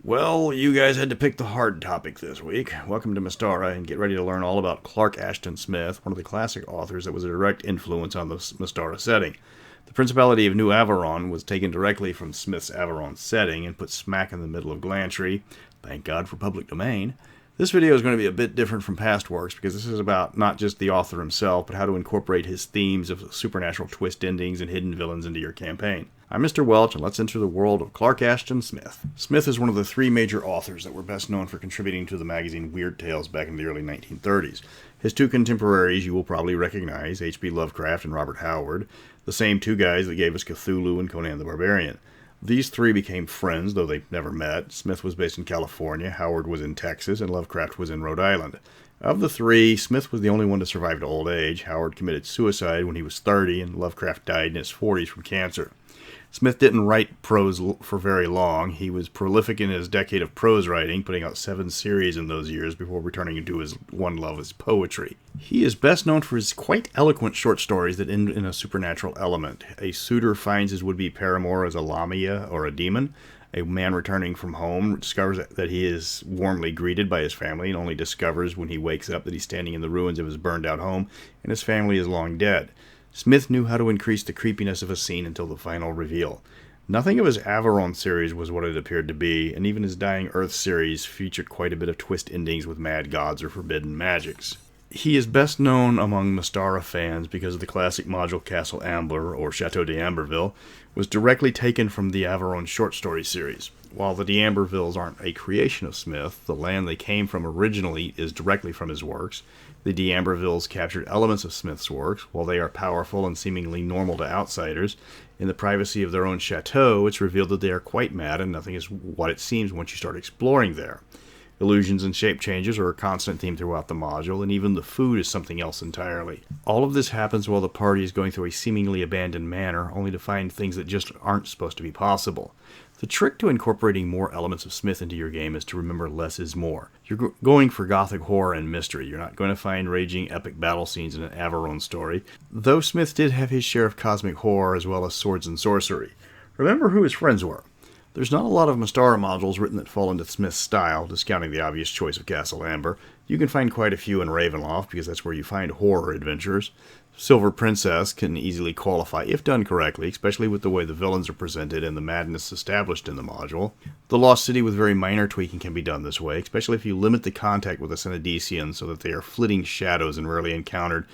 Well, you guys had to pick the hard topic this week. Welcome to Mystara, and get ready to learn all about Clark Ashton Smith, one of the classic authors that was a direct influence on the Mystara setting. The Principality of New Averon was taken directly from Smith's Averon setting and put smack in the middle of Glantry. Thank God for public domain. This video is going to be a bit different from past works because this is about not just the author himself, but how to incorporate his themes of supernatural twist endings and hidden villains into your campaign. I'm Mr. Welch, and let's enter the world of Clark Ashton Smith. Smith is one of the three major authors that were best known for contributing to the magazine Weird Tales back in the early 1930s. His two contemporaries you will probably recognize, H.P. Lovecraft and Robert Howard, the same two guys that gave us Cthulhu and Conan the Barbarian. These three became friends, though they never met. Smith was based in California, Howard was in Texas, and Lovecraft was in Rhode Island. Of the three, Smith was the only one to survive to old age. Howard committed suicide when he was 30, and Lovecraft died in his 40s from cancer. Smith didn't write prose for very long. He was prolific in his decade of prose writing, putting out 7 series in those years before returning to his one love, his poetry. He is best known for his quite eloquent short stories that end in a supernatural element. A suitor finds his would-be paramour as a lamia or a demon. A man returning from home discovers that he is warmly greeted by his family and only discovers when he wakes up that he's standing in the ruins of his burned-out home and his family is long dead. Smith knew how to increase the creepiness of a scene until the final reveal. Nothing of his Averon series was what it appeared to be, and even his Dying Earth series featured quite a bit of twist endings with mad gods or forbidden magics. He is best known among Mystara fans because the classic module Castle Ambler, or Chateau d'Amberville, was directly taken from the Averon short story series. While the d'Ambervilles aren't a creation of Smith, the land they came from originally is directly from his works. The d'Ambervilles captured elements of Smith's works. While they are powerful and seemingly normal to outsiders, in the privacy of their own chateau, it's revealed that they are quite mad and nothing is what it seems once you start exploring there. Illusions and shape changes are a constant theme throughout the module, and even the food is something else entirely. All of this happens while the party is going through a seemingly abandoned manor, only to find things that just aren't supposed to be possible. The trick to incorporating more elements of Smith into your game is to remember less is more. You're going for gothic horror and mystery. You're not going to find raging epic battle scenes in an Averon story, though Smith did have his share of cosmic horror as well as swords and sorcery. Remember who his friends were. There's not a lot of Mystara modules written that fall into Smith's style, discounting the obvious choice of Castle Amber. You can find quite a few in Ravenloft, because that's where you find horror adventures. Silver Princess can easily qualify if done correctly, especially with the way the villains are presented and the madness established in the module. The Lost City with very minor tweaking can be done this way, especially if you limit the contact with the Cenedicians so that they are flitting shadows and rarely encountered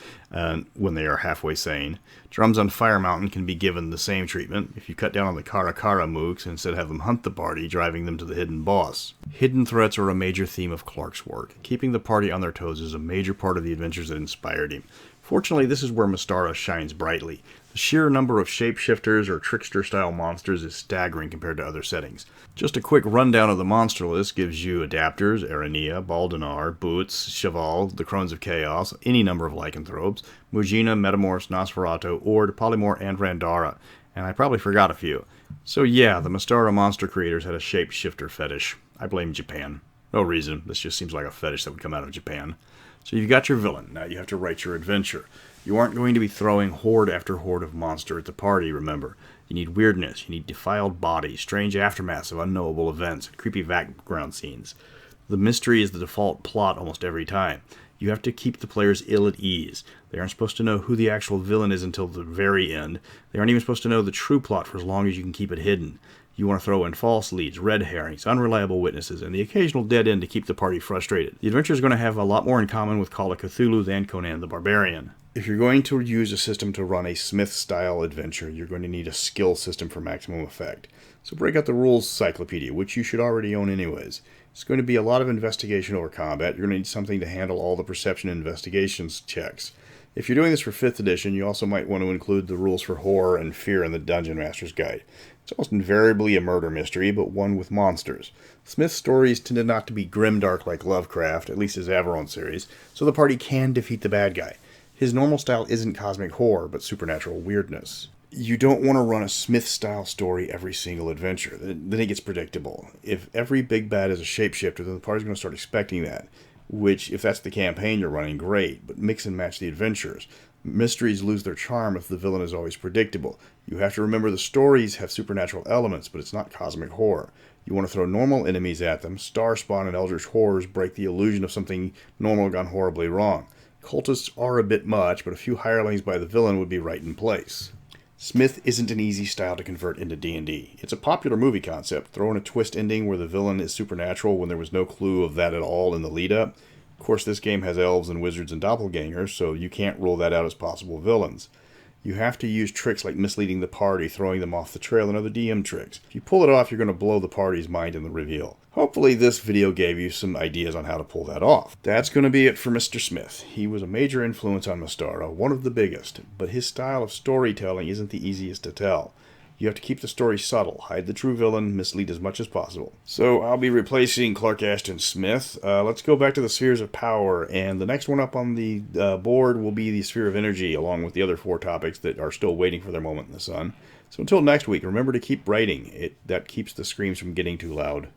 when they are halfway sane. Drums on Fire Mountain can be given the same treatment if you cut down on the Kara Kara mooks and instead have them hunt the party, driving them to the hidden boss. Hidden threats are a major theme of Clark's work. Keeping the party on their toes is a major part of the adventures that inspired him. Fortunately, this is where Mystara shines brightly. The sheer number of shapeshifters or trickster-style monsters is staggering compared to other settings. Just a quick rundown of the monster list gives you Adapters, Arania, Baldinar, Boots, Cheval, the Crones of Chaos, any number of lycanthropes, Mugina, Metamorphs, Nosferatu, Ord, Polymorph, and Randara. And I probably forgot a few. So yeah, the Mystara monster creators had a shapeshifter fetish. I blame Japan. No reason, this just seems like a fetish that would come out of Japan. So you've got your villain, now you have to write your adventure. You aren't going to be throwing horde after horde of monster at the party, remember. You need weirdness, you need defiled bodies, strange aftermaths of unknowable events, and creepy background scenes. The mystery is the default plot almost every time. You have to keep the players ill at ease. They aren't supposed to know who the actual villain is until the very end. They aren't even supposed to know the true plot for as long as you can keep it hidden. You want to throw in false leads, red herrings, unreliable witnesses, and the occasional dead end to keep the party frustrated. The adventure is going to have a lot more in common with Call of Cthulhu than Conan the Barbarian. If you're going to use a system to run a Smith-style adventure, you're going to need a skill system for maximum effect. So break out the rules cyclopedia, which you should already own anyways. It's going to be a lot of investigation over combat. You're going to need something to handle all the perception and investigations checks. If you're doing this for 5th edition, you also might want to include the rules for horror and fear in the Dungeon Master's Guide. It's almost invariably a murder mystery, but one with monsters. Smith's stories tended not to be grimdark like Lovecraft, at least his Averon series, so the party can defeat the bad guy. His normal style isn't cosmic horror, but supernatural weirdness. You don't want to run a Smith-style story every single adventure. Then it gets predictable. If every big bad is a shapeshifter, then the party's going to start expecting that. Which, if that's the campaign you're running, great, but mix and match the adventures. Mysteries lose their charm if the villain is always predictable. You have to remember the stories have supernatural elements, but it's not cosmic horror. You want to throw normal enemies at them. Star Spawn and Eldritch Horrors break the illusion of something normal gone horribly wrong. Cultists are a bit much, but a few hirelings by the villain would be right in place. Smith isn't an easy style to convert into D&D. It's a popular movie concept. Throw in a twist ending where the villain is supernatural when there was no clue of that at all in the lead-up. Of course, this game has elves and wizards and doppelgangers, so you can't rule that out as possible villains. You have to use tricks like misleading the party, throwing them off the trail, and other DM tricks. If you pull it off, you're going to blow the party's mind in the reveal. Hopefully this video gave you some ideas on how to pull that off. That's going to be it for Mr. Smith. He was a major influence on Mystara, one of the biggest, but his style of storytelling isn't the easiest to tell. You have to keep the story subtle, hide the true villain, mislead as much as possible. So I'll be replacing Clark Ashton Smith. Let's go back to the Spheres of Power, and the next one up on the board will be the Sphere of Energy, along with the other 4 topics that are still waiting for their moment in the sun. So until next week, remember to keep writing. That keeps the screams from getting too loud.